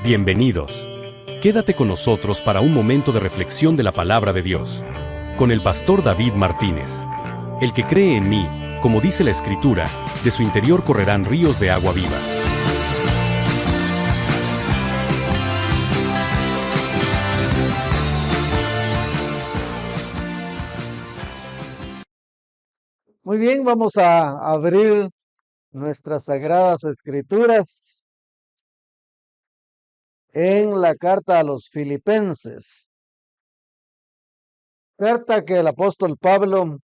Bienvenidos. Quédate con nosotros para un momento de reflexión de la palabra de Dios. Con el pastor David Martínez. El que cree en mí, como dice la Escritura, de su interior correrán ríos de agua viva. Muy bien, vamos a abrir nuestras sagradas escrituras en la carta a los Filipenses. Carta que el apóstol Pablo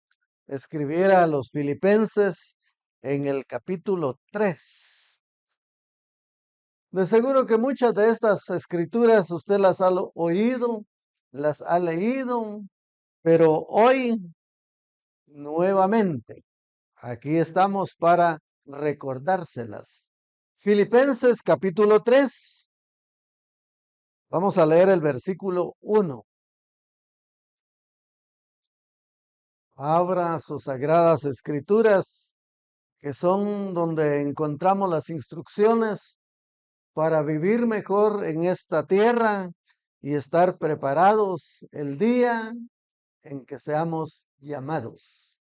escribiera a los Filipenses en el capítulo 3. De seguro que muchas de estas escrituras usted las ha oído, las ha leído, pero hoy nuevamente aquí estamos para recordárselas. Filipenses capítulo 3. Vamos a leer el versículo 1. Abra sus sagradas escrituras, que son donde encontramos las instrucciones para vivir mejor en esta tierra y estar preparados el día en que seamos llamados.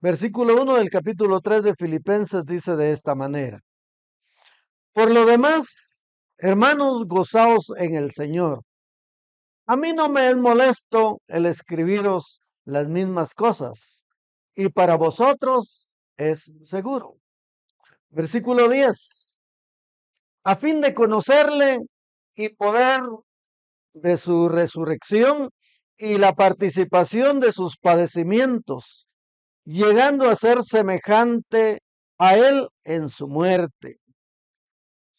Versículo 1 del capítulo 3 de Filipenses dice de esta manera: Por lo demás, hermanos, gozaos en el Señor. A mí no me es molesto el escribiros las mismas cosas, y para vosotros es seguro. Versículo 10. A fin de conocerle y poder de su resurrección y la participación de sus padecimientos, llegando a ser semejante a él en su muerte.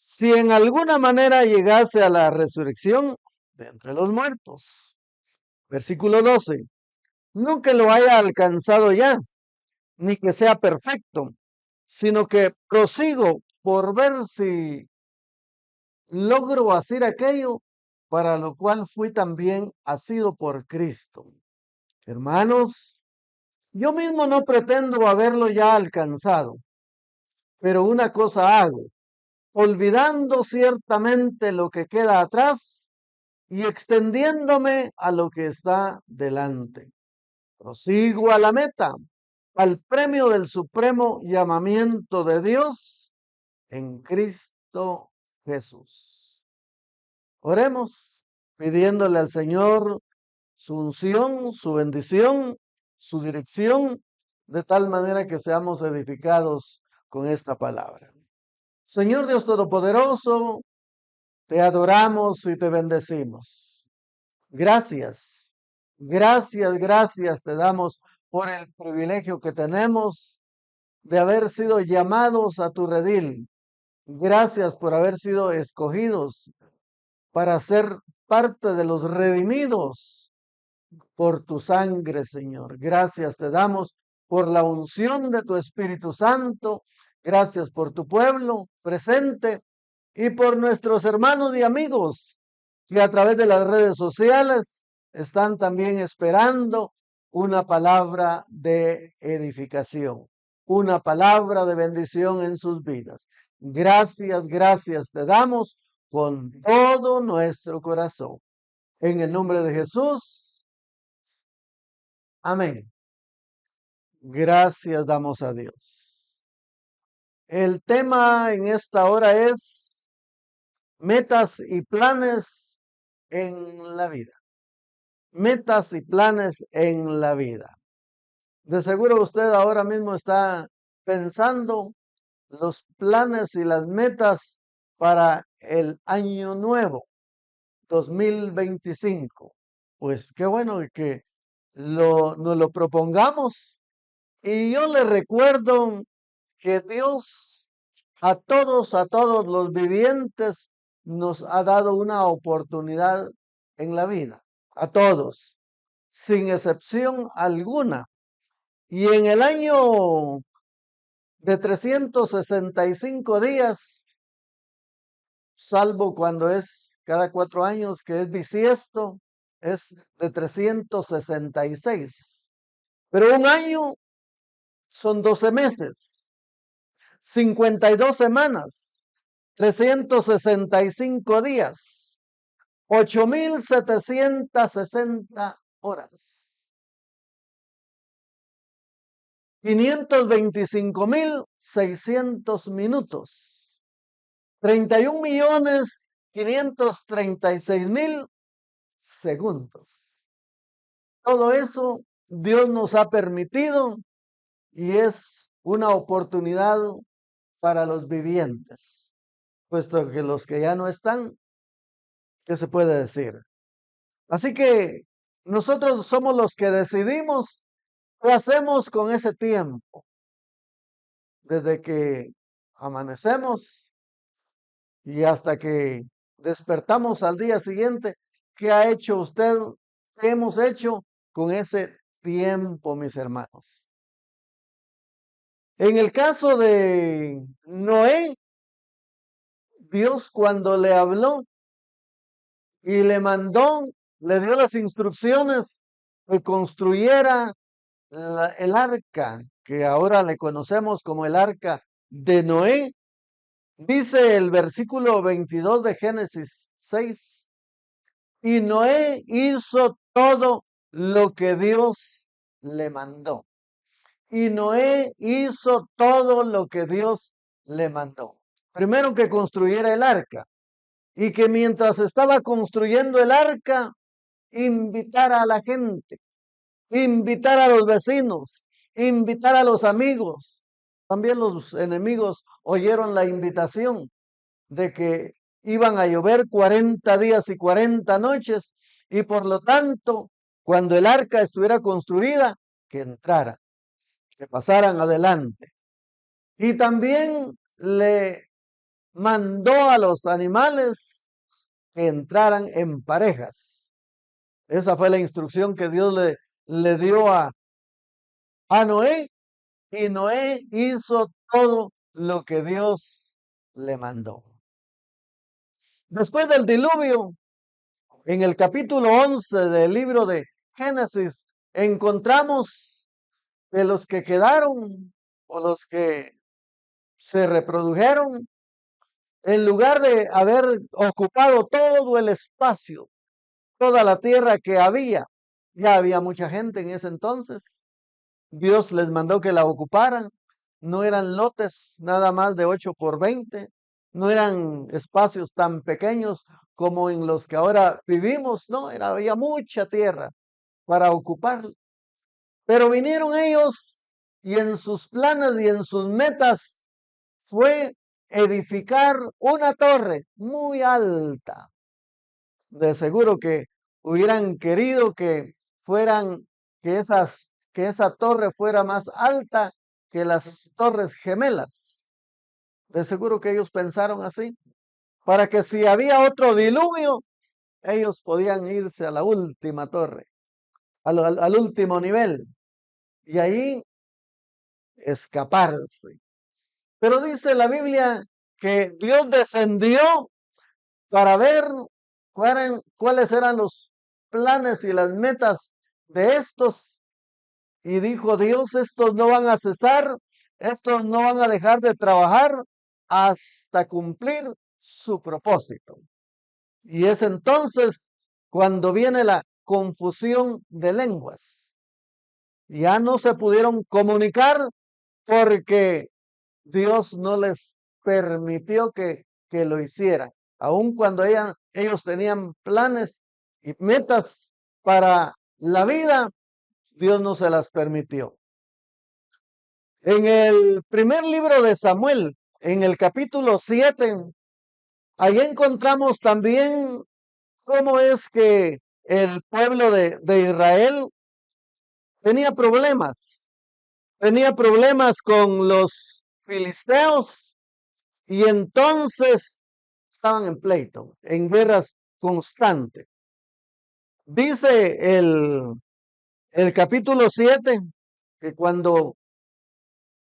Si en alguna manera llegase a la resurrección de entre los muertos. Versículo 12. No que lo haya alcanzado ya, ni que sea perfecto, sino que prosigo por ver si logro hacer aquello para lo cual fui también asido por Cristo. Hermanos, yo mismo no pretendo haberlo ya alcanzado, pero una cosa hago, olvidando ciertamente lo que queda atrás y extendiéndome a lo que está delante. Prosigo a la meta, al premio del supremo llamamiento de Dios en Cristo Jesús. Oremos pidiéndole al Señor su unción, su bendición, su dirección, de tal manera que seamos edificados con esta palabra. Señor Dios Todopoderoso, te adoramos y te bendecimos. Gracias, gracias te damos por el privilegio que tenemos de haber sido llamados a tu redil. Gracias por haber sido escogidos para ser parte de los redimidos por tu sangre, Señor. Gracias te damos por la unción de tu Espíritu Santo. Gracias por tu pueblo presente y por nuestros hermanos y amigos que a través de las redes sociales están también esperando una palabra de edificación, una palabra de bendición en sus vidas. Gracias te damos con todo nuestro corazón. En el nombre de Jesús. Amén. Gracias damos a Dios. El tema en esta hora es metas y planes en la vida. Metas y planes en la vida. De seguro usted ahora mismo está pensando los planes y las metas para el año nuevo, 2025. Pues qué bueno que nos lo propongamos. Y yo le recuerdo que Dios a todos los vivientes nos ha dado una oportunidad en la vida. A todos, sin excepción alguna. Y en el año de 365 días, salvo cuando es cada 4 años, que es bisiesto, es de 366. Pero un año son 12 meses, 52 semanas, 365 días, 8,760 horas, 525,600 minutos, 31,536,000 segundos. Todo eso Dios nos ha permitido y es una oportunidad para los vivientes, puesto que los que ya no están, ¿qué se puede decir? Así que nosotros somos los que decidimos qué hacemos con ese tiempo, desde que amanecemos y hasta que despertamos al día siguiente. ¿Qué ha hecho usted? ¿Qué hemos hecho con ese tiempo, mis hermanos? En el caso de Noé, Dios cuando le habló y le mandó, le dio las instrucciones que construyera el arca, que ahora le conocemos como el arca de Noé. Dice el versículo 22 de Génesis 6, y Noé hizo todo lo que Dios le mandó. Y Noé hizo todo lo que Dios le mandó. Primero que construyera el arca y que mientras estaba construyendo el arca, invitara a la gente, invitara a los vecinos, invitara a los amigos. También los enemigos oyeron la invitación de que iban a llover 40 días y 40 noches y por lo tanto, cuando el arca estuviera construida, que entrara, que pasaran adelante. Y también le mandó a los animales que entraran en parejas. Esa fue la instrucción que Dios le dio a Noé, y Noé hizo todo lo que Dios le mandó. Después del diluvio, en el capítulo 11 del libro de Génesis, encontramos que los que quedaron o los que se reprodujeron, en lugar de haber ocupado todo el espacio, toda la tierra que había, ya había mucha gente en ese entonces. Dios les mandó que la ocuparan. No eran lotes nada más de 8 por 20. No eran espacios tan pequeños como en los que ahora vivimos. No, había mucha tierra para ocupar. Pero vinieron ellos y en sus planes y en sus metas fue edificar una torre muy alta. De seguro que hubieran querido que esa torre fuera más alta que las torres gemelas. De seguro que ellos pensaron así, para que si había otro diluvio, ellos podían irse a la última torre, al último nivel, y ahí escaparse. Pero dice la Biblia que Dios descendió para ver cuáles eran los planes y las metas de estos. Y dijo Dios, estos no van a cesar, estos no van a dejar de trabajar hasta cumplir su propósito. Y es entonces cuando viene la confusión de lenguas. Ya no se pudieron comunicar porque Dios no les permitió que lo hicieran. Aun cuando ellos tenían planes y metas para la vida, Dios no se las permitió. En el primer libro de Samuel, en el capítulo 7, ahí encontramos también cómo es que el pueblo de Israel tenía problemas. Tenía problemas con los filisteos y entonces estaban en pleito, en guerras constantes. Dice el capítulo 7 que cuando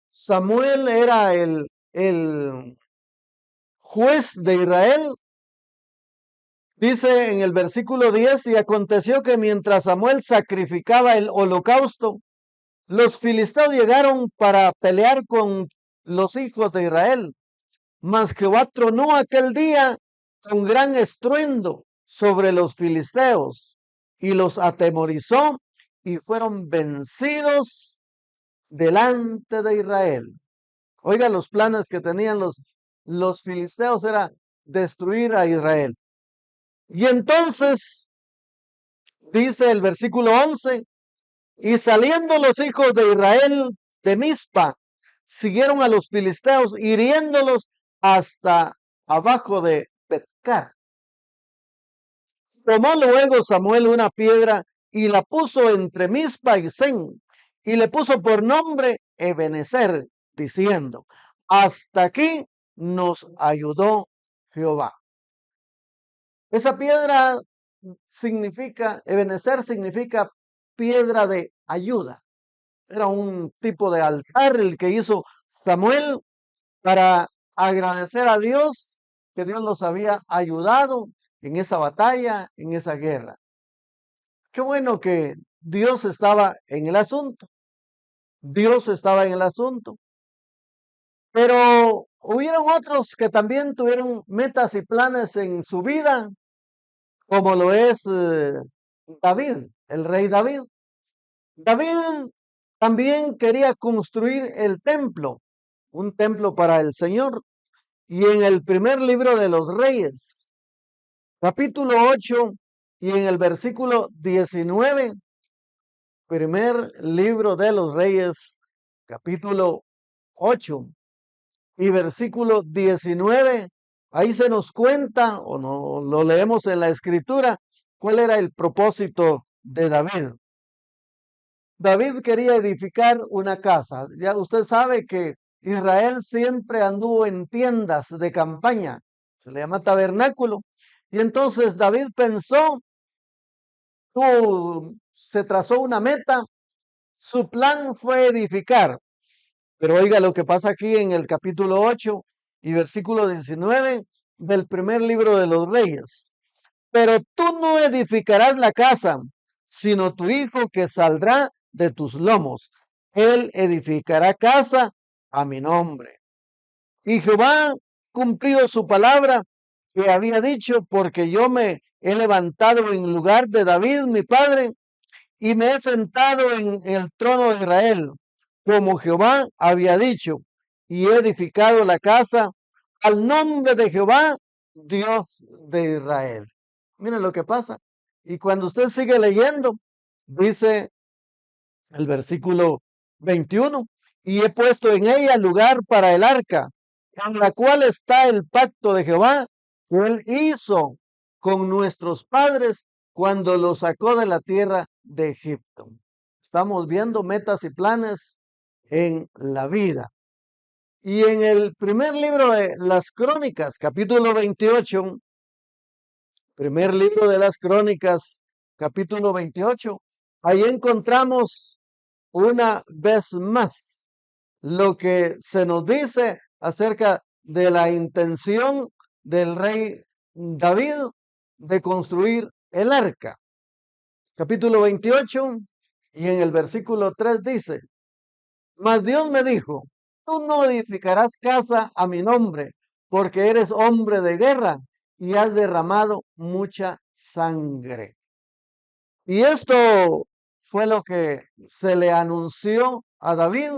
Samuel era el juez de Israel, dice en el versículo 10, y aconteció que mientras Samuel sacrificaba el holocausto, los filisteos llegaron para pelear con los hijos de Israel. Mas Jehová tronó aquel día con gran estruendo sobre los filisteos y los atemorizó y fueron vencidos delante de Israel. Oiga, los planes que tenían los filisteos era destruir a Israel. Y entonces, dice el versículo 11, y saliendo los hijos de Israel de Mizpa, siguieron a los filisteos, hiriéndolos hasta abajo de Betcar. Tomó luego Samuel una piedra y la puso entre Mizpa y Sen, y le puso por nombre Ebenezer, diciendo, hasta aquí nos ayudó Jehová. Esa piedra significa, Ebenezer significa piedra de ayuda. Era un tipo de altar el que hizo Samuel para agradecer a Dios que Dios los había ayudado en esa batalla, en esa guerra. Qué bueno que Dios estaba en el asunto. Dios estaba en el asunto. Pero hubieron otros que también tuvieron metas y planes en su vida, como lo es David, el rey David. David también quería construir el templo, un templo para el Señor. Y en el primer libro de los Reyes, capítulo 8, y en el versículo 19, primer libro de los Reyes, capítulo 8 y versículo 19, ahí se nos cuenta, o no lo leemos en la escritura, cuál era el propósito de David. David quería edificar una casa. Ya usted sabe que Israel siempre anduvo en tiendas de campaña, se le llama tabernáculo. Y entonces David pensó, se trazó una meta, su plan fue edificar. Pero oiga lo que pasa aquí en el capítulo 8 y versículo 19 del primer libro de los Reyes. Pero tú no edificarás la casa, sino tu hijo que saldrá de tus lomos. Él edificará casa a mi nombre. Y Jehová cumplido su palabra que había dicho, porque yo me he levantado en lugar de David, mi padre, y me he sentado en el trono de Israel, como Jehová había dicho, y he edificado la casa al nombre de Jehová, Dios de Israel. Miren lo que pasa. Y cuando usted sigue leyendo, dice el versículo 21, y he puesto en ella lugar para el arca, en la cual está el pacto de Jehová que él hizo con nuestros padres cuando los sacó de la tierra de Egipto. Estamos viendo metas y planes en la vida. Y en el primer libro de las Crónicas, capítulo 28, primer libro de las Crónicas, capítulo 28, ahí encontramos una vez más lo que se nos dice acerca de la intención del rey David de construir el arca. Capítulo 28 y en el versículo 3 dice, mas Dios me dijo, tú no edificarás casa a mi nombre, porque eres hombre de guerra y has derramado mucha sangre. Y esto fue lo que se le anunció a David.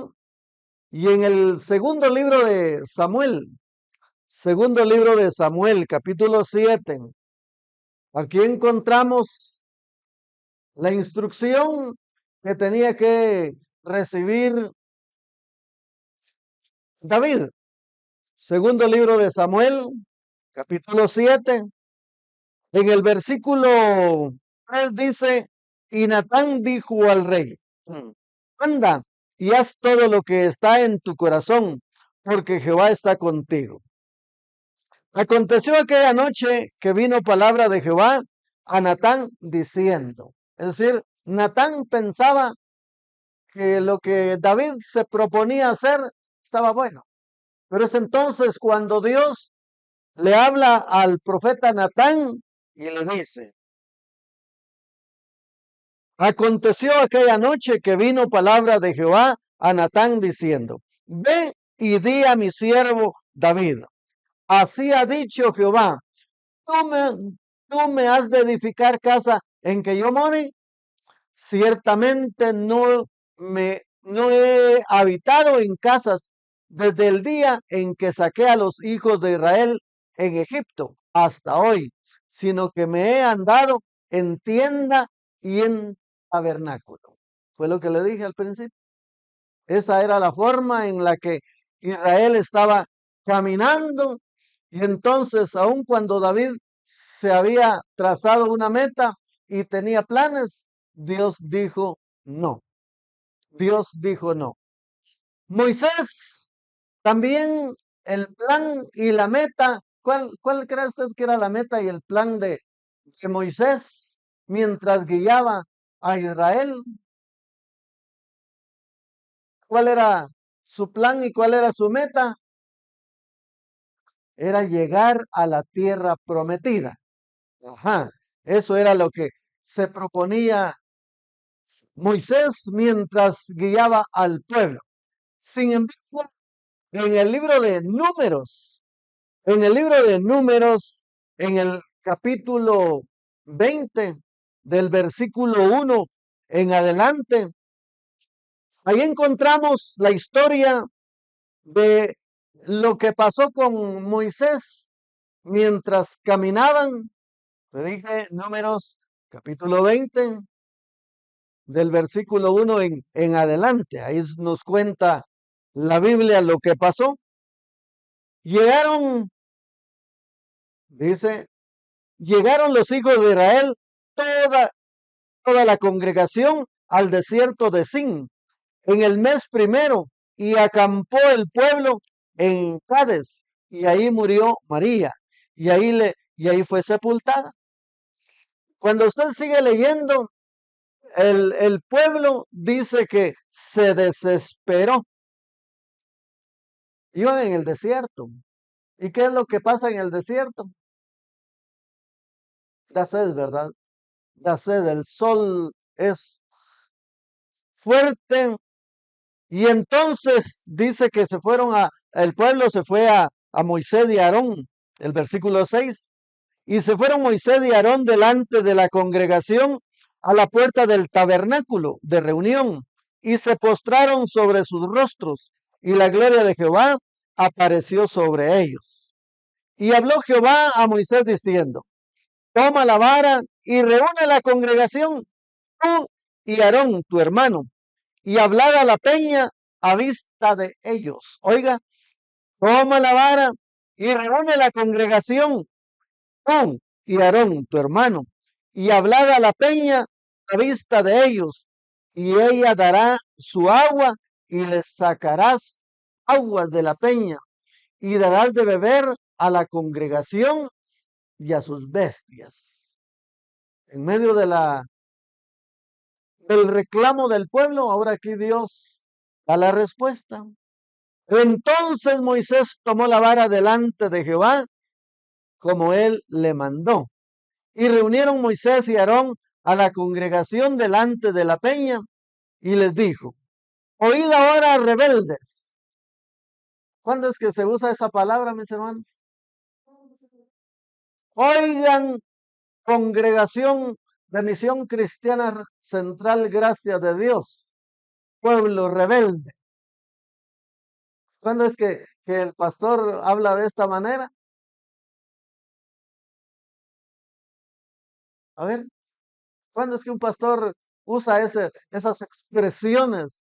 Y en el segundo libro de Samuel, capítulo 7, aquí encontramos la instrucción que tenía que recibir David. Segundo libro de Samuel, capítulo 7, en el versículo 3 dice, y Natán dijo al rey, anda y haz todo lo que está en tu corazón, porque Jehová está contigo. Aconteció aquella noche que vino palabra de Jehová a Natán diciendo, es decir, Natán pensaba que lo que David se proponía hacer estaba bueno. Pero es entonces cuando Dios le habla al profeta Natán y le dice, aconteció aquella noche que vino palabra de Jehová a Natán diciendo, ve y di a mi siervo David, así ha dicho Jehová, ¿tú me, tú me has de edificar casa en que yo more? Ciertamente no he habitado en casas desde el día en que saqué a los hijos de Israel en Egipto hasta hoy, sino que me he andado en tienda y en tabernáculo. Fue lo que le dije al principio. Esa era la forma en la que Israel estaba caminando, y entonces, aun cuando David se había trazado una meta y tenía planes, Dios dijo no. Dios dijo no. Moisés, también el plan y la meta. ¿Cuál cree usted que era la meta y el plan de Moisés mientras guiaba a Israel? ¿Cuál era su plan y cuál era su meta? Era llegar a la tierra prometida. Ajá, eso era lo que se proponía Moisés mientras guiaba al pueblo. Sin embargo, en el libro de Números, en el libro de Números, en el capítulo 20, del versículo 1 en adelante, ahí encontramos la historia de lo que pasó con Moisés mientras caminaban. Te dije Números capítulo 20, del versículo 1 en adelante. Ahí nos cuenta la Biblia lo que pasó. Llegaron, dice, llegaron los hijos de Israel, toda, toda la congregación, al desierto de Sin, en el mes primero, y acampó el pueblo en Cades, y ahí murió María, y ahí fue sepultada. Cuando usted sigue leyendo, el pueblo dice que se desesperó. Iban en el desierto. ¿Y qué es lo que pasa en el desierto? Da sed, ¿verdad? Da sed, el sol es fuerte, y entonces dice que el pueblo se fue a Moisés y Aarón, el versículo 6, y se fueron Moisés y Aarón delante de la congregación a la puerta del tabernáculo de reunión, y se postraron sobre sus rostros, y la gloria de Jehová apareció sobre ellos. Y habló Jehová a Moisés diciendo, toma la vara y reúne la congregación, tú y Aarón, tu hermano, y hablad a la peña a vista de ellos. Oiga, toma la vara y reúne la congregación, tú y Aarón, tu hermano, y hablad a la peña a vista de ellos, y ella dará su agua, y les sacarás aguas de la peña, y darás de beber a la congregación y a sus bestias. En medio del reclamo del pueblo, ahora aquí Dios da la respuesta. Entonces Moisés tomó la vara delante de Jehová, como él le mandó. Y reunieron Moisés y Aarón a la congregación delante de la peña, y les dijo, oíd ahora, rebeldes. ¿Cuándo es que se usa esa palabra, mis hermanos? Oigan, congregación de Misión Cristiana Central Gracia de Dios, pueblo rebelde. ¿Cuándo es que el pastor habla de esta manera? A ver, ¿cuándo es que un pastor usa esas expresiones?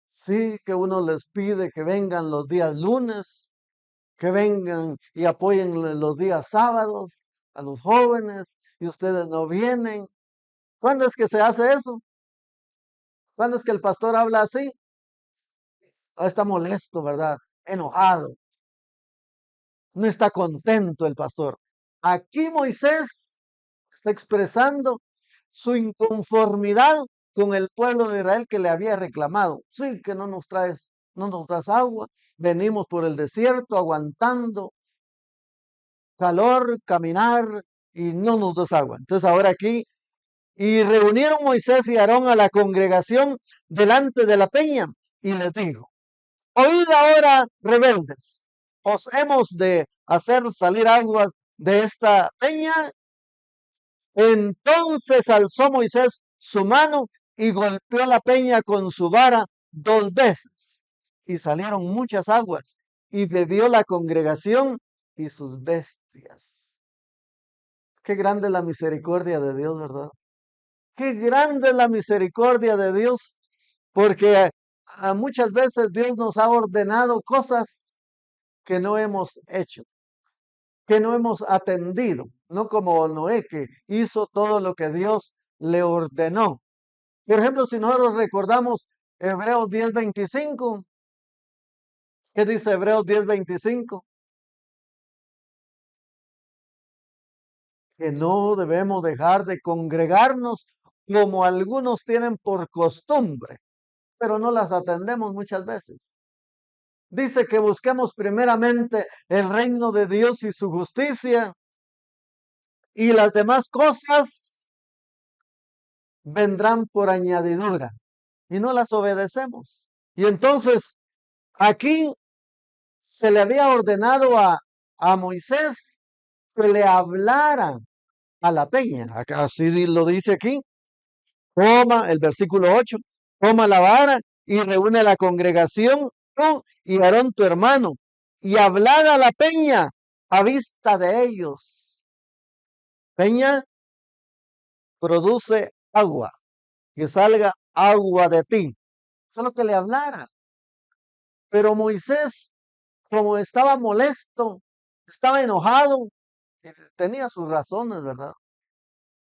Sí, que uno les pide que vengan los días lunes, que vengan y apoyen los días sábados a los jóvenes, y ustedes no vienen. ¿Cuándo es que se hace eso? ¿Cuándo es que el pastor habla así? Está molesto, ¿verdad? Enojado. No está contento el pastor. Aquí Moisés está expresando su inconformidad con el pueblo de Israel que le había reclamado. Sí, que no nos das agua, venimos por el desierto aguantando calor, caminar, y no nos das agua. Entonces ahora aquí, y reunieron Moisés y Aarón a la congregación delante de la peña, y les dijo, oíd ahora, rebeldes, ¿os hemos de hacer salir agua de esta peña. Entonces alzó Moisés su mano y golpeó la peña con su vara 2 veces. Y salieron muchas aguas, y bebió la congregación y sus bestias. Qué grande es la misericordia de Dios, ¿verdad? Qué grande es la misericordia de Dios, porque a muchas veces Dios nos ha ordenado cosas que no hemos hecho, que no hemos atendido, no como Noé, que hizo todo lo que Dios le ordenó. Por ejemplo, si nosotros recordamos Hebreos 10:25, ¿qué dice Hebreos 10:25? Que no debemos dejar de congregarnos como algunos tienen por costumbre, pero no las atendemos muchas veces. Dice que busquemos primeramente el reino de Dios y su justicia, y las demás cosas vendrán por añadidura, y no las obedecemos. Y entonces aquí se le había ordenado a Moisés que le hablara a la peña. Acá así lo dice aquí. Toma el versículo 8, toma la vara y reúne la congregación, tú y Aarón tu hermano, y hablad a la peña a vista de ellos. Peña, produce agua, que salga agua de ti. Eso es lo que le hablara. Pero Moisés, como estaba molesto, estaba enojado, tenía sus razones, ¿verdad?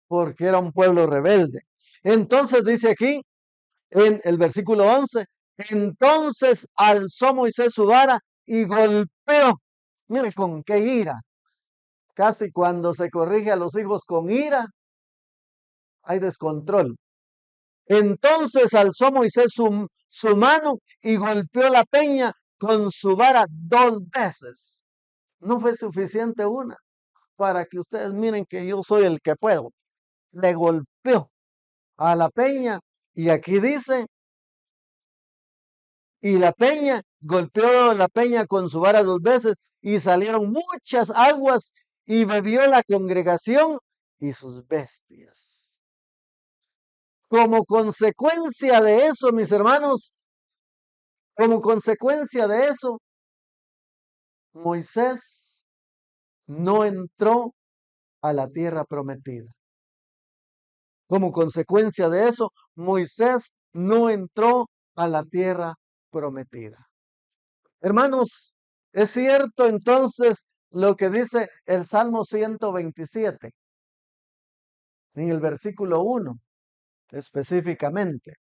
Porque era un pueblo rebelde. Entonces dice aquí, en el versículo 11, entonces alzó Moisés su vara y golpeó. Mire con qué ira. Casi cuando se corrige a los hijos con ira, hay descontrol. Entonces alzó Moisés su mano y golpeó la peña con su vara 2 veces. No fue suficiente una para que ustedes miren que yo soy el que puedo. Le golpeó a la peña y aquí dice, y la peña, golpeó la peña con su vara 2 veces y salieron muchas aguas y bebió la congregación y sus bestias. Como consecuencia de eso, mis hermanos, como consecuencia de eso, Moisés no entró a la tierra prometida. Como consecuencia de eso, Moisés no entró a la tierra prometida. Hermanos, es cierto entonces lo que dice el Salmo 127, en el versículo 1 específicamente.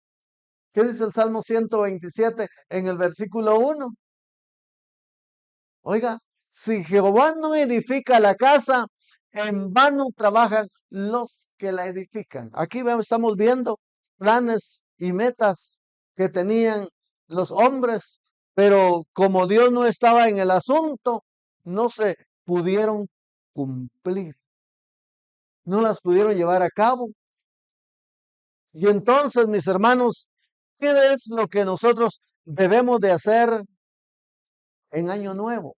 ¿Qué dice el Salmo 127 en el versículo 1? Oiga, si Jehová no edifica la casa, en vano trabajan los que la edifican. Aquí estamos viendo planes y metas que tenían los hombres, pero como Dios no estaba en el asunto, no se pudieron cumplir, no las pudieron llevar a cabo. Y entonces, mis hermanos, ¿qué es lo que nosotros debemos de hacer en año nuevo,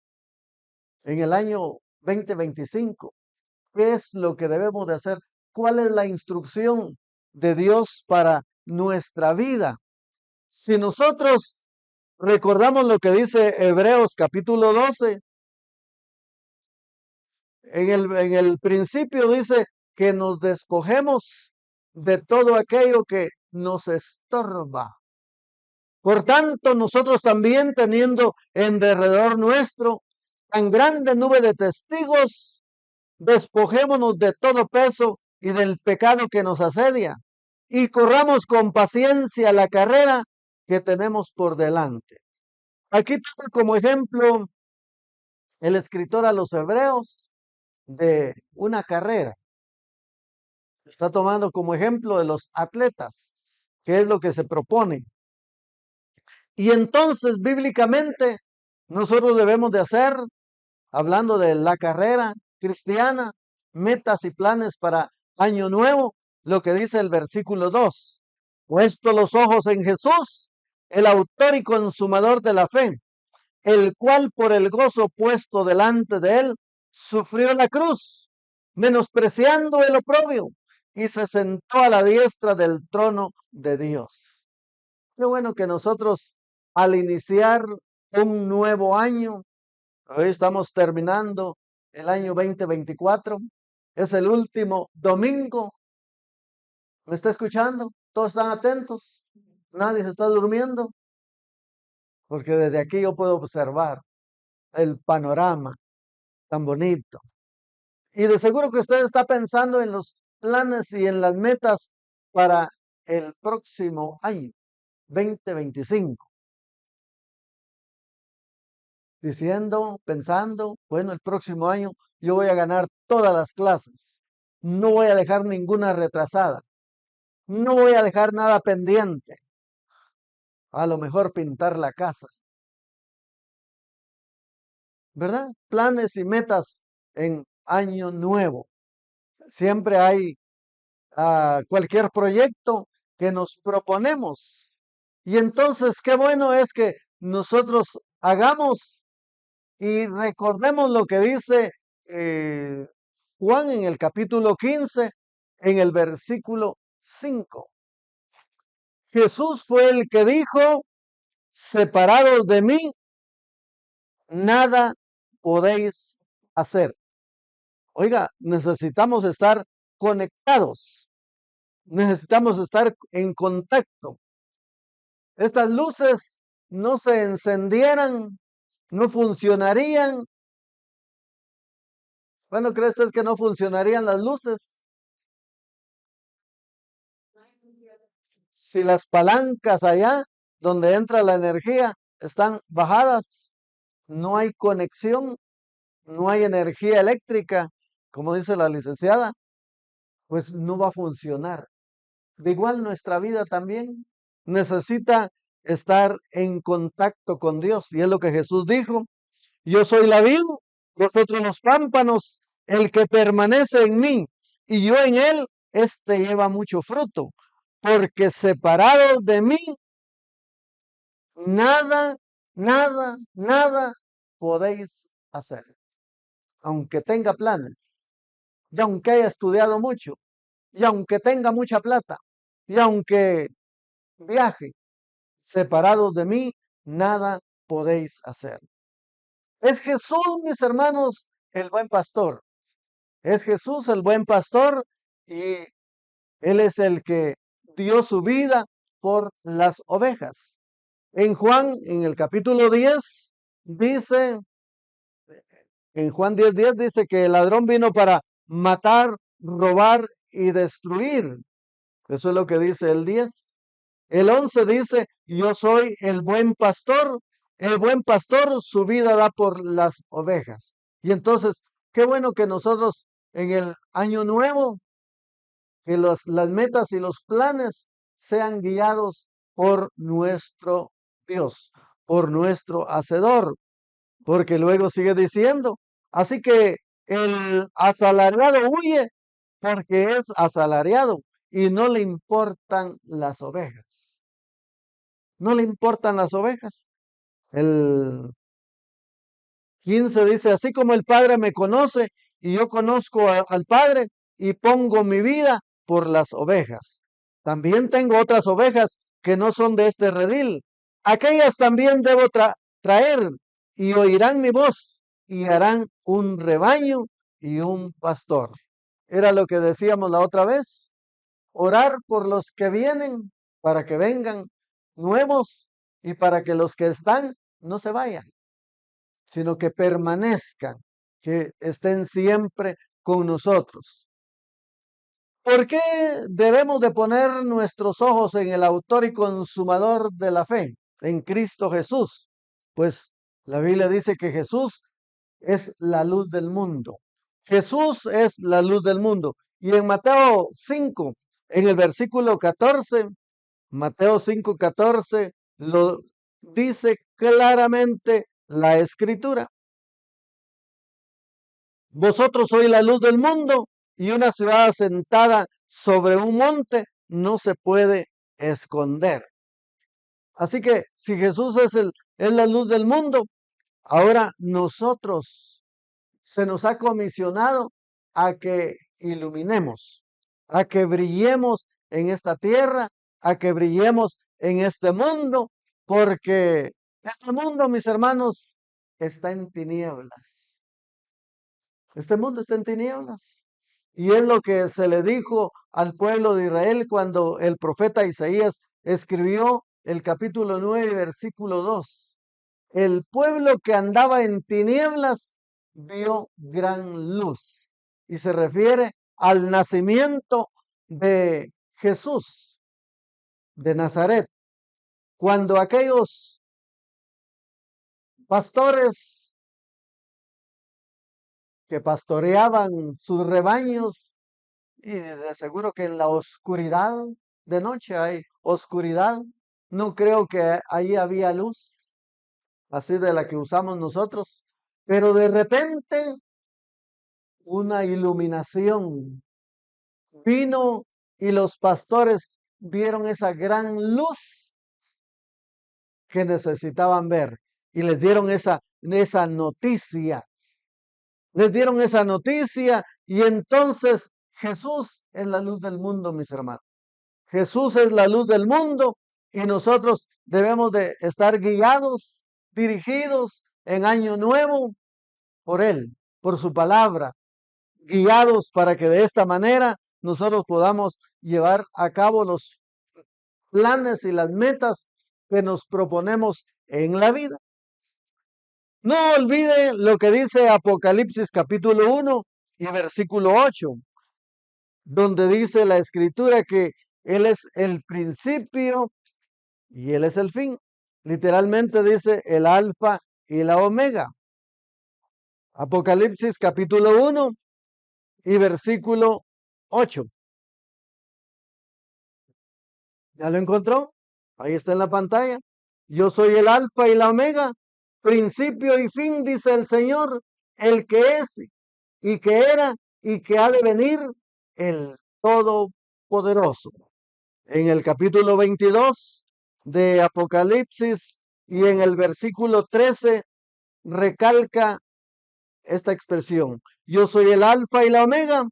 en el año 2025? ¿Qué es lo que debemos de hacer? ¿Cuál es la instrucción de Dios para nuestra vida? Si nosotros recordamos lo que dice Hebreos capítulo 12, en el principio dice que nos despojemos de todo aquello que nos estorba. Por tanto, nosotros también teniendo en derredor nuestro tan grande nube de testigos, despojémonos de todo peso y del pecado que nos asedia, y corramos con paciencia la carrera que tenemos por delante. Aquí toma como ejemplo el escritor a los hebreos de una carrera. Está tomando como ejemplo de los atletas, que es lo que se propone. Y entonces, bíblicamente, nosotros debemos de hacer, hablando de la carrera cristiana, metas y planes para año nuevo, lo que dice el versículo 2. Puesto los ojos en Jesús, el autor y consumador de la fe, el cual por el gozo puesto delante de él, sufrió la cruz, menospreciando el oprobio, y se sentó a la diestra del trono de Dios. Qué bueno que nosotros al iniciar un nuevo año, hoy estamos terminando el año 2024, es el último domingo. ¿Me está escuchando? ¿Todos están atentos? ¿Nadie se está durmiendo? Porque desde aquí yo puedo observar el panorama tan bonito. Y de seguro que usted está pensando en los planes y en las metas para el próximo año, 2025. Diciendo, pensando, bueno, el próximo año yo voy a ganar todas las clases. No voy a dejar ninguna retrasada. No voy a dejar nada pendiente. A lo mejor pintar la casa, ¿verdad? Planes y metas en año nuevo. Siempre hay cualquier proyecto que nos proponemos. Y entonces, qué bueno es que nosotros hagamos y recordemos lo que dice eh, Juan en el capítulo 15, en el versículo 5. Jesús fue el que dijo, separados de mí, nada podéis hacer. Oiga, necesitamos estar conectados, necesitamos estar en contacto. Estas luces no se encendieran, no funcionarían. ¿Cuándo cree usted que no funcionarían las luces? Si las palancas allá donde entra la energía están bajadas, no hay conexión, no hay energía eléctrica, como dice la licenciada, pues no va a funcionar. De igual nuestra vida también necesita estar en contacto con Dios. Y es lo que Jesús dijo. Yo soy la vid, vosotros los pámpanos, el que permanece en mí y yo en él, este lleva mucho fruto. Porque separados de mí, nada, nada, nada podéis hacer. Aunque tenga planes, y aunque haya estudiado mucho, y aunque tenga mucha plata, y aunque viaje, separados de mí, nada podéis hacer. Es Jesús, mis hermanos, el buen pastor. Es Jesús el buen pastor y Él es el que dio su vida por las ovejas. En Juan, en el capítulo 10, dice, en Juan 10:10 dice que el ladrón vino para matar, robar y destruir. Eso es lo que dice el 10. El 11 dice, yo soy el buen pastor. El buen pastor su vida da por las ovejas. Y entonces, qué bueno que nosotros en el año nuevo, que las metas y los planes sean guiados por nuestro Dios, por nuestro Hacedor. Porque luego sigue diciendo, así que el asalariado huye porque es asalariado y no le importan las ovejas. No le importan las ovejas. El 15 dice, así como el Padre me conoce y yo conozco al Padre y pongo mi vida por las ovejas. También tengo otras ovejas que no son de este redil. Aquellas también debo traer y oirán mi voz y harán un rebaño y un pastor. Era lo que decíamos la otra vez. Orar por los que vienen para que vengan nuevos y para que los que están no se vayan, sino que permanezcan, que estén siempre con nosotros. ¿Por qué debemos de poner nuestros ojos en el autor y consumador de la fe, en Cristo Jesús? Pues la Biblia dice que Jesús es la luz del mundo. Jesús es la luz del mundo. Y en Mateo 5, en el versículo 14, Mateo 5:14, lo dice claramente la escritura. Vosotros sois la luz del mundo y una ciudad asentada sobre un monte no se puede esconder. Así que si Jesús es la luz del mundo, Ahora nosotros se nos ha comisionado a que iluminemos, a que brillemos en esta tierra, a que brillemos en este mundo, porque este mundo, mis hermanos, está en tinieblas. Este mundo está en tinieblas. Y es lo que se le dijo al pueblo de Israel cuando el profeta Isaías escribió el capítulo 9, versículo 2. El pueblo que andaba en tinieblas vio gran luz. Y se refiere al nacimiento de Jesús de Nazaret. Cuando aquellos pastores que pastoreaban sus rebaños, y de seguro que en la oscuridad de noche hay oscuridad, no creo que ahí había luz, así de la que usamos nosotros, pero de repente una iluminación vino y los pastores vieron esa gran luz que necesitaban ver y les dieron esa noticia. Les dieron esa noticia y entonces Jesús es la luz del mundo, mis hermanos. Jesús es la luz del mundo y nosotros debemos de estar guiados, dirigidos en año nuevo por Él, por su palabra, guiados para que de esta manera nosotros podamos llevar a cabo los planes y las metas que nos proponemos en la vida. No olvide lo que dice Apocalipsis capítulo 1 y versículo 8, donde dice la escritura que Él es el principio y Él es el fin. Literalmente dice el alfa y la omega. Apocalipsis capítulo 1 y versículo 8. ¿Ya lo encontró? Ahí está en la pantalla. Yo soy el alfa y la omega, principio y fin, dice el Señor, el que es y que era y que ha de venir, el Todopoderoso. En el capítulo 22 de Apocalipsis y en el versículo 13 recalca esta expresión. Yo soy el alfa y la omega,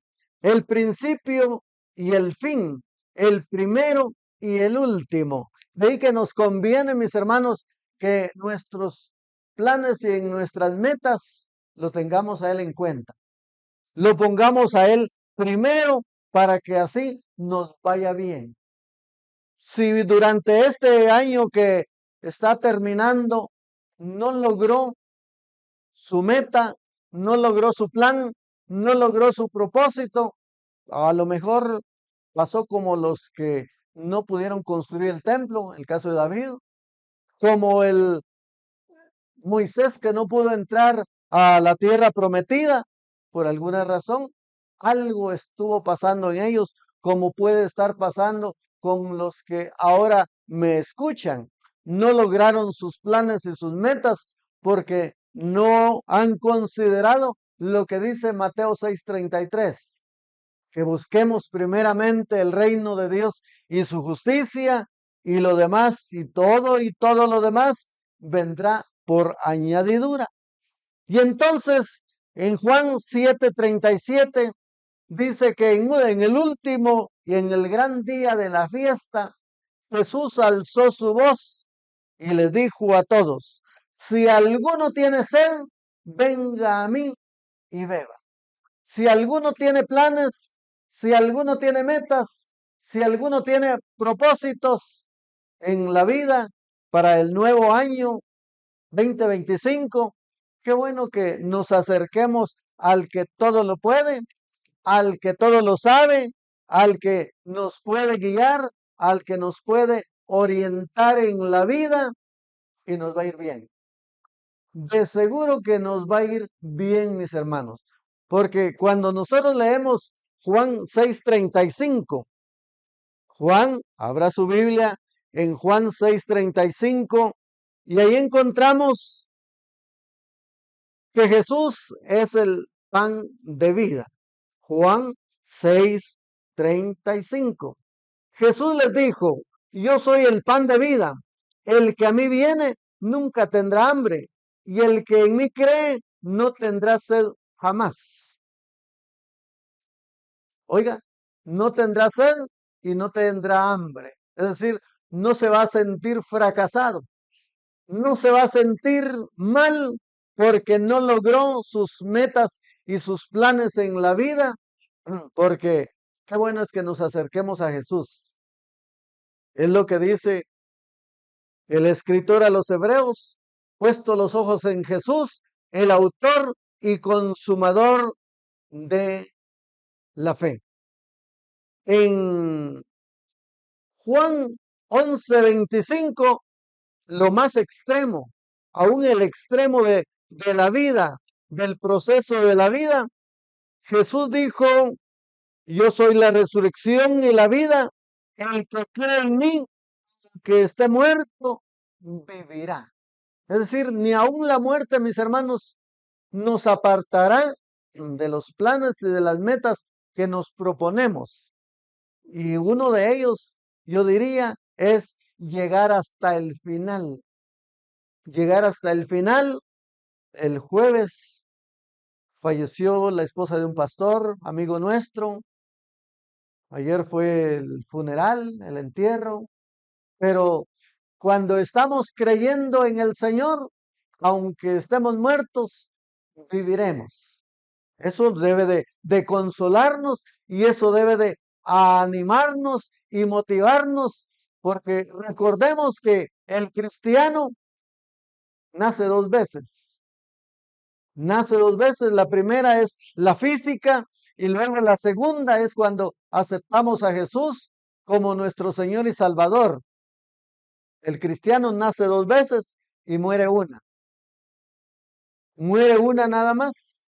el principio y el fin, el primero y el último. De ahí que nos conviene, mis hermanos, que nuestros planes y en nuestras metas lo tengamos a Él en cuenta. Lo pongamos a Él primero para que así nos vaya bien. Si durante este año que está terminando no logró su meta, no logró su plan, no logró su propósito, a lo mejor pasó como los que no pudieron construir el templo, el caso de David, como el Moisés que no pudo entrar a la tierra prometida por alguna razón. Algo estuvo pasando en ellos, como puede estar pasando con los que ahora me escuchan. No lograron sus planes y sus metas porque no han considerado lo que dice Mateo 6:33, que busquemos primeramente el reino de Dios y su justicia, y lo demás y todo lo demás vendrá por añadidura. Y entonces en Juan 7:37 dice que en el último y en el gran día de la fiesta, Jesús alzó su voz y le dijo a todos: si alguno tiene sed, venga a mí y beba. Si alguno tiene planes, si alguno tiene metas, si alguno tiene propósitos en la vida para el nuevo año 2025, qué bueno que nos acerquemos al que todo lo puede, al que todo lo sabe, al que nos puede guiar, al que nos puede orientar en la vida y nos va a ir bien. De seguro que nos va a ir bien, mis hermanos, porque cuando nosotros leemos Juan 6:35, Juan, abra su Biblia en Juan 6:35, y ahí encontramos que Jesús es el pan de vida. Juan 6:35. Jesús les dijo: yo soy el pan de vida. El que a mí viene nunca tendrá hambre, y el que en mí cree no tendrá sed jamás. Oiga, no tendrá sed y no tendrá hambre. Es decir, no se va a sentir fracasado, no se va a sentir mal porque no logró sus metas y sus planes en la vida, porque qué bueno es que nos acerquemos a Jesús. Es lo que dice el escritor a los Hebreos, puesto los ojos en Jesús, el autor y consumador de la fe. En Juan 11:25, lo más extremo, aún el extremo de la vida, del proceso de la vida, Jesús dijo, yo soy la resurrección y la vida, el que cree en mí, que esté muerto, vivirá. Es decir, ni aún la muerte, mis hermanos, nos apartará de los planes y de las metas que nos proponemos. Y uno de ellos, yo diría, es llegar hasta el final. Llegar hasta el final. El jueves falleció la esposa de un pastor, amigo nuestro. Ayer fue el funeral, el entierro. Pero cuando estamos creyendo en el Señor, aunque estemos muertos, viviremos. Eso debe de consolarnos y eso debe de animarnos y motivarnos, porque recordemos que el cristiano nace dos veces. Nace dos veces. La primera es la física y luego la segunda es cuando aceptamos a Jesús como nuestro Señor y Salvador. El cristiano nace dos veces y muere una. Muere una nada más,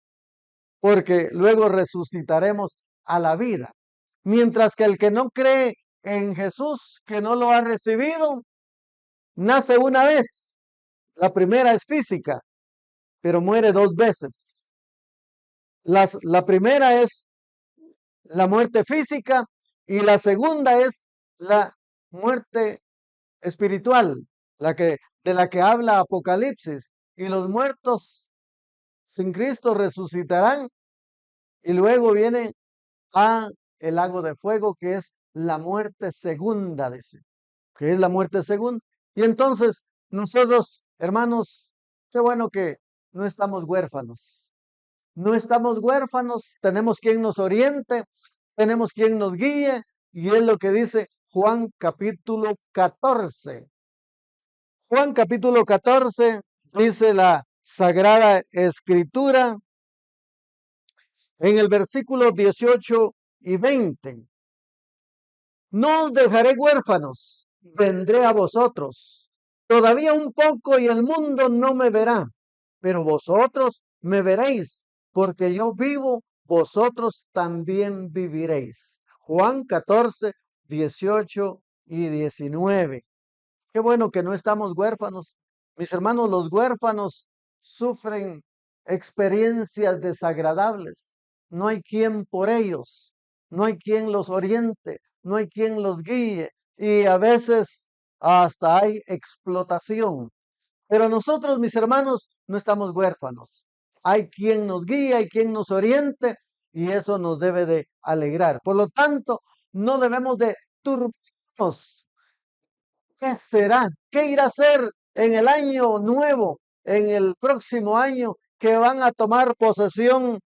porque luego resucitaremos a la vida. Mientras que el que no cree en Jesús, que no lo ha recibido, nace una vez. La primera es física, pero muere dos veces. La primera es la muerte física y la segunda es la muerte espiritual, de la que habla Apocalipsis. Y los muertos sin Cristo resucitarán y luego viene a el lago de fuego, que es la muerte segunda, dice, que es la muerte segunda. Y entonces nosotros, hermanos, qué bueno que no estamos huérfanos. No estamos huérfanos, tenemos quien nos oriente, tenemos quien nos guíe, y es lo que dice Juan capítulo 14. Juan capítulo 14 dice la Sagrada Escritura en el versículo 18 y 20. No os dejaré huérfanos, vendré a vosotros. Todavía un poco y el mundo no me verá, pero vosotros me veréis, porque yo vivo, vosotros también viviréis. Juan 14, 18 y 19. Qué bueno que no estamos huérfanos. Mis hermanos, los huérfanos sufren experiencias desagradables. No hay quien por ellos, no hay quien los oriente, no hay quien los guíe y a veces hasta hay explotación. Pero nosotros, mis hermanos, no estamos huérfanos. Hay quien nos guíe, hay quien nos oriente y eso nos debe de alegrar. Por lo tanto, no debemos de turbarnos. ¿Qué será? ¿Qué irá a ser en el año nuevo, en el próximo año, que van a tomar posesión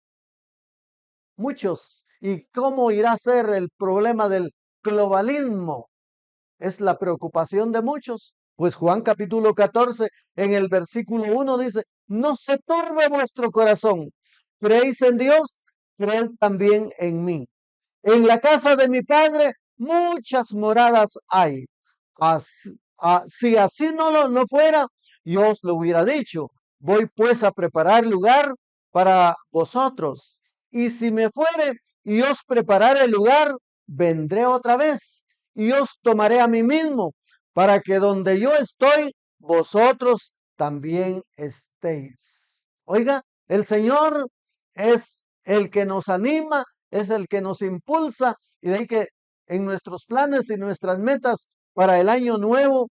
muchos? ¿Y cómo irá a ser el problema del globalismo? Es la preocupación de muchos. Pues Juan capítulo 14, en el versículo 1 dice, no se turbe vuestro corazón. ¿Creéis en Dios? Creed también en mí. En la casa de mi padre muchas moradas hay. Si así no fuera, yo os lo hubiera dicho. Voy pues a preparar lugar para vosotros. Y si me fuere y os preparare el lugar, vendré otra vez y os tomaré a mí mismo, para que donde yo estoy, vosotros también estéis. Oiga, el Señor es el que nos anima, es el que nos impulsa, y de ahí que en nuestros planes y nuestras metas para el año nuevo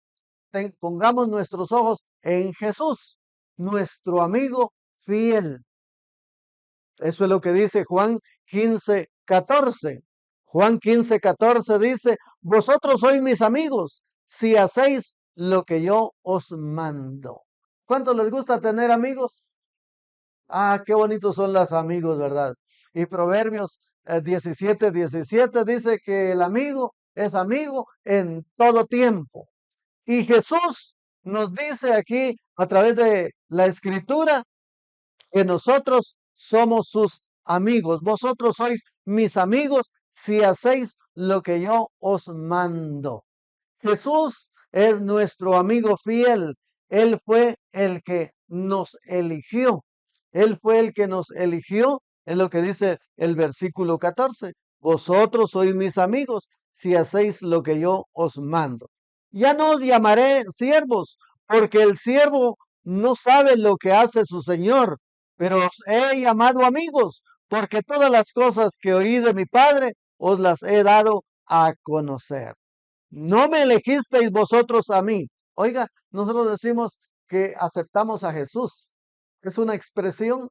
pongamos nuestros ojos en Jesús. nuestro amigo fiel. Eso es lo que dice Juan 15:14. Juan 15:14 dice, vosotros sois mis amigos si hacéis lo que yo os mando. ¿Cuánto les gusta tener amigos? Ah, qué bonitos son los amigos, ¿verdad? Y Proverbios 17:17 dice que el amigo es amigo en todo tiempo. Y Jesús nos dice aquí a través de la escritura que nosotros somos sus amigos. Vosotros sois mis amigos si hacéis lo que yo os mando. Jesús es nuestro amigo fiel. Él fue el que nos eligió. Él fue el que nos eligió, es lo que dice el versículo 14. Vosotros sois mis amigos si hacéis lo que yo os mando. Ya no os llamaré siervos, porque el siervo no sabe lo que hace su señor, pero os he llamado amigos, porque todas las cosas que oí de mi Padre os las he dado a conocer. No me elegisteis vosotros a mí. Oiga, nosotros decimos que aceptamos a Jesús. Es una expresión.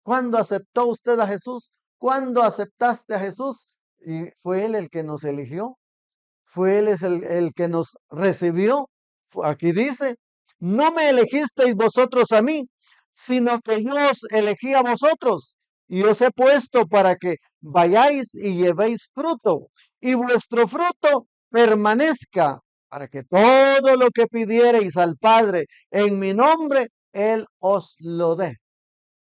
¿Cuándo aceptó usted a Jesús? ¿Cuándo aceptaste a Jesús? Y fue Él el que nos eligió. Fue Él el que nos recibió. Aquí dice, no me elegisteis vosotros a mí, sino que yo os elegí a vosotros y os he puesto para que vayáis y llevéis fruto y vuestro fruto permanezca, para que todo lo que pidiereis al Padre en mi nombre, Él os lo dé.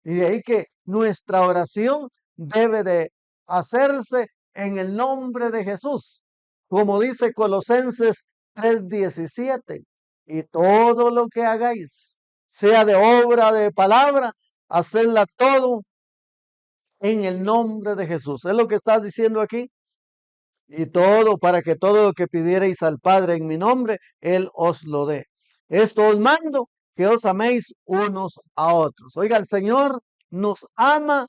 Y de ahí que nuestra oración debe de hacerse en el nombre de Jesús, como dice Colosenses 3:17. Y todo lo que hagáis, sea de obra, de palabra, hacedla todo en el nombre de Jesús. Es lo que está diciendo aquí. Y todo para que todo lo que pidierais al Padre en mi nombre, Él os lo dé. Esto os mando, que os améis unos a otros. Oiga, el Señor nos ama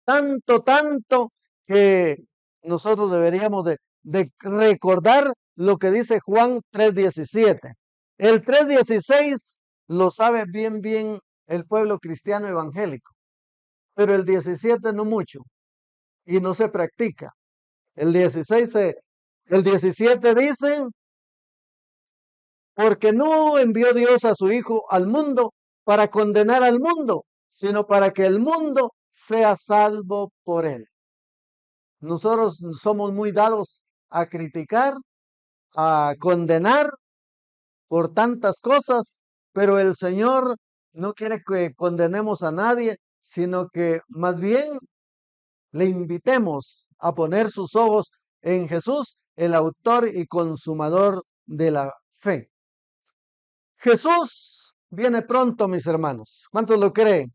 tanto, tanto, que nosotros deberíamos de recordar lo que dice Juan 3:17. El 3:16 lo sabe bien, bien el pueblo cristiano evangélico, pero el 17 no mucho y no se practica. El 16, el 17 dice, porque no envió Dios a su Hijo al mundo para condenar al mundo, sino para que el mundo sea salvo por él. Nosotros somos muy dados a criticar, a condenar por tantas cosas, pero el Señor no quiere que condenemos a nadie, sino que más bien le invitemos a poner sus ojos en Jesús, el autor y consumador de la fe. Jesús viene pronto, mis hermanos. ¿Cuántos lo creen?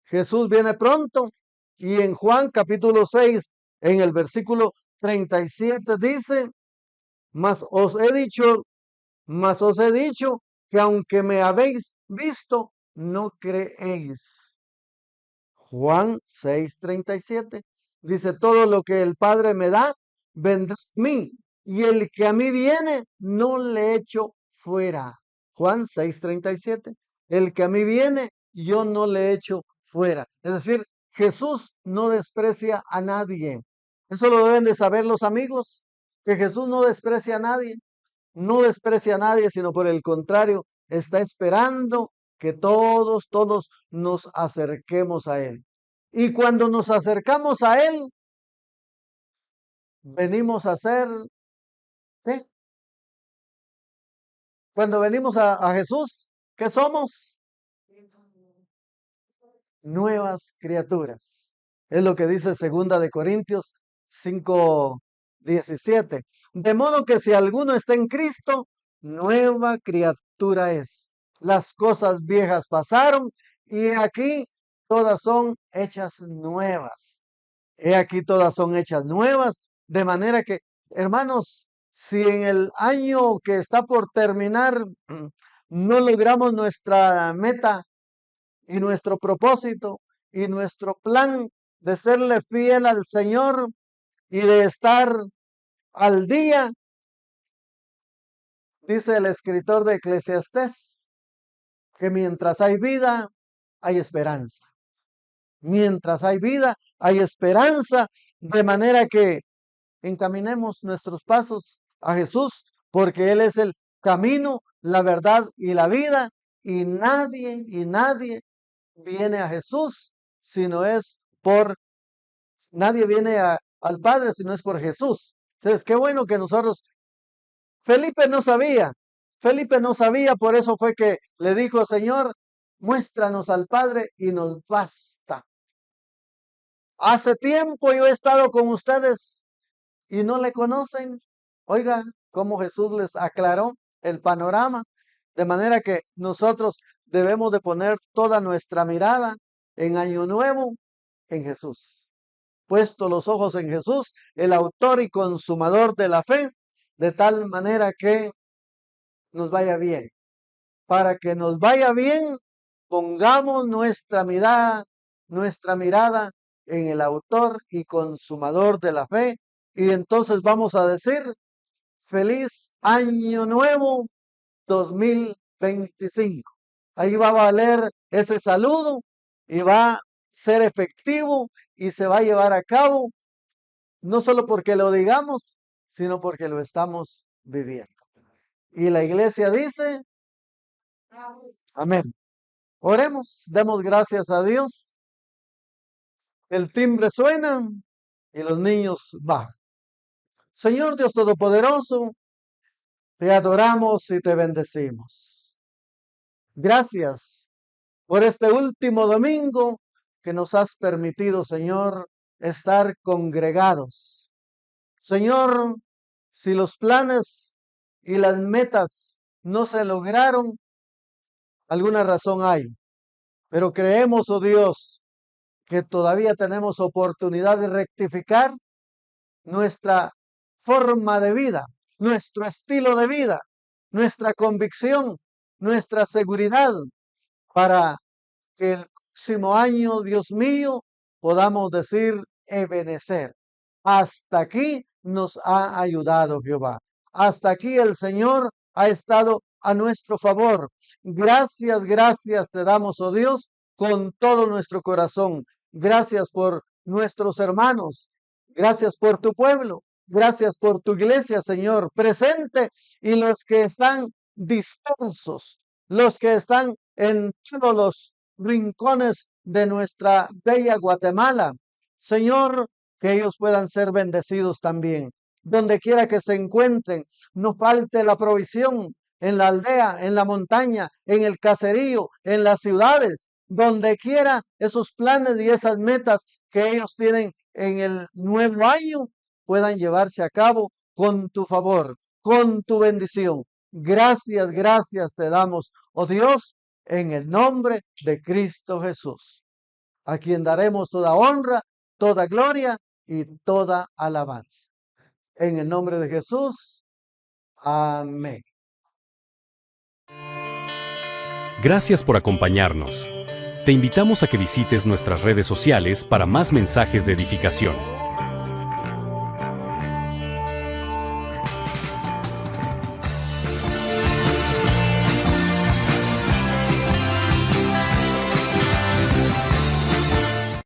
Jesús viene pronto. Y en Juan capítulo 6, en el versículo 37 dice, mas os he dicho que aunque me habéis visto, no creéis. Juan 6:37 dice, todo lo que el Padre me da, vendrá a mí, y el que a mí viene, no le echo fuera. Juan 6:37, el que a mí viene, yo no le echo fuera. Es decir, Jesús no desprecia a nadie. Eso lo deben de saber los amigos, que Jesús no desprecia a nadie. No desprecia a nadie, sino por el contrario, está esperando que todos nos acerquemos a Él. Y cuando nos acercamos a Él, venimos a ser, ¿qué? Cuando venimos a Jesús, ¿qué somos? Nuevas criaturas. Es lo que dice 2 de Corintios 5:17. De modo que si alguno está en Cristo, nueva criatura es. Las cosas viejas pasaron y aquí todas son hechas nuevas. He aquí todas son hechas nuevas, de manera que, hermanos, si en el año que está por terminar no logramos nuestra meta y nuestro propósito y nuestro plan de serle fiel al Señor y de estar al día, dice el escritor de Eclesiastés, que mientras hay vida, hay esperanza. Mientras hay vida, hay esperanza, de manera que encaminemos nuestros pasos a Jesús, porque Él es el camino, la verdad y la vida, y nadie viene a Jesús nadie viene al Padre si no es por Jesús. Entonces, qué bueno que nosotros, Felipe no sabía, por eso fue que le dijo, Señor, muéstranos al Padre y nos basta. Hace tiempo yo he estado con ustedes y no le conocen. Oiga, cómo Jesús les aclaró el panorama, de manera que nosotros debemos de poner toda nuestra mirada en Año Nuevo en Jesús. Puesto los ojos en Jesús, el autor y consumador de la fe, de tal manera que nos vaya bien. Para que nos vaya bien, pongamos nuestra mirada en el autor y consumador de la fe, y entonces vamos a decir, feliz año nuevo 2025. Ahí va a valer ese saludo y va a ser efectivo y se va a llevar a cabo, no solo porque lo digamos, sino porque lo estamos viviendo. Y la iglesia dice, amén. Oremos, demos gracias a Dios. El timbre suena y los niños bajan. Señor Dios Todopoderoso, te adoramos y te bendecimos. Gracias por este último domingo que nos has permitido, Señor, estar congregados. Señor, si los planes y las metas no se lograron, alguna razón hay. Pero creemos, oh Dios, que todavía tenemos oportunidad de rectificar nuestra forma de vida, nuestro estilo de vida, nuestra convicción, nuestra seguridad, para que el próximo año, Dios mío, podamos decir, Ebenezer. Hasta aquí nos ha ayudado Jehová. Hasta aquí el Señor ha estado a nuestro favor. Gracias te damos, oh Dios, con todo nuestro corazón. Gracias por nuestros hermanos. Gracias por tu pueblo. Gracias por tu iglesia, Señor, presente, y los que están dispersos, los que están en todos los rincones de nuestra bella Guatemala. Señor, que ellos puedan ser bendecidos también. Donde quiera que se encuentren, no falte la provisión en la aldea, en la montaña, en el caserío, en las ciudades, donde quiera esos planes y esas metas que ellos tienen en el nuevo año puedan llevarse a cabo con tu favor, con tu bendición. Gracias te damos, oh Dios, en el nombre de Cristo Jesús, a quien daremos toda honra, toda gloria y toda alabanza. En el nombre de Jesús. Amén. Gracias por acompañarnos. Te invitamos a que visites nuestras redes sociales para más mensajes de edificación.